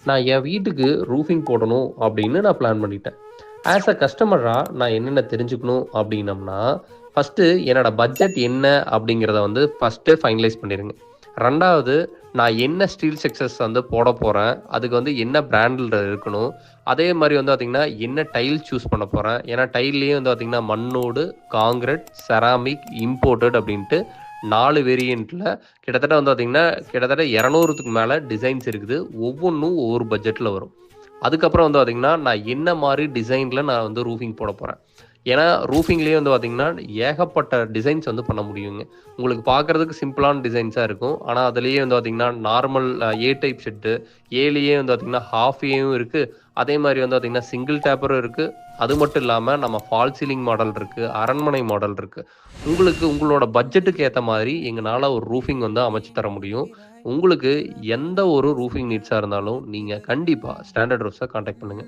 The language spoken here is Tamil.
நான் என் வீட்டுக்கு ரூஃபிங் போடணும் அப்படின்னு நான் பிளான் பண்ணிட்டேன். ஆஸ் அ கஸ்டமரா நான் என்னென்ன தெரிஞ்சுக்கணும் அப்படின்னம்னா, ஃபர்ஸ்ட்டு என்னோட பட்ஜெட் என்ன அப்படிங்கிறத வந்து ஃபர்ஸ்ட்டு ஃபைனலைஸ் பண்ணிருங்க. 2வது நான் என்ன ஸ்டீல் ஸ்ட்ரக்சர்ஸ் வந்து போடப் போறேன். அதுக்கு வந்து என்ன பிராண்ட்ல இருக்கணும். அதே மாரி வந்து பார்த்தீங்கன்னா, என்ன டைல் சூஸ் பண்ண போறேன். ஏன்னா டைல்லயே வந்து பார்த்தீங்கன்னா, மண்ணோடு, கான்கிரீட், செராமிக், இம்போர்ட்டட் அப்படின்ட்டு 4 வேரியன்ட்ல கிட்டத்தட்ட வந்து பார்த்தீங்கன்னா, கிட்டத்தட்ட 200க்கு மேல டிசைன்ஸ் இருக்குது. ஒவ்வொன்னும் ஒவ்வொரு பட்ஜெட்ல வரும். அதுக்கப்புறம் வந்து பார்த்தீங்கன்னா, நான் என்ன மாரி டிசைன்ல நான் வந்து ரூஃபிங் போடப் போறேன். ஏன்னா, ரூஃபிங்லயே வந்து பார்த்தீங்கன்னா, ஏகப்பட்ட டிசைன்ஸ் வந்து பண்ண முடியுங்க. உங்களுக்கு பார்க்கறதுக்கு சிம்பிளான டிசைன்ஸா இருக்கும். ஆனா, அதிலேயே வந்து பார்த்தீங்கன்னா, நார்மல் ஏ டைப் ஷெட்டு, ஏலயே வந்து பார்த்தீங்கன்னா, ஹாஃப் ஏயும் இருக்கு. அதே மாரி வந்து பார்த்தீங்கன்னா, சிங்கிள் டேப்பரும் இருக்கு. அது மட்டும் இல்லாம நம்ம ஃபால் சீலிங் மாடல் இருக்கு. அரண்மனை மாடல் இருக்கு. உங்களுக்கு உங்களோட பட்ஜெட்டுக்கு ஏத்த மாதிரி எங்கனால ஒரு ரூஃபிங் வந்து அமைச்சு தர முடியும். உங்களுக்கு எந்த ஒரு ரூஃபிங் நீட்ஸா இருந்தாலும், நீங்க கண்டிப்பா ஸ்டாண்டர்ட் ரோஸ கான்டாக்ட் பண்ணுங்க.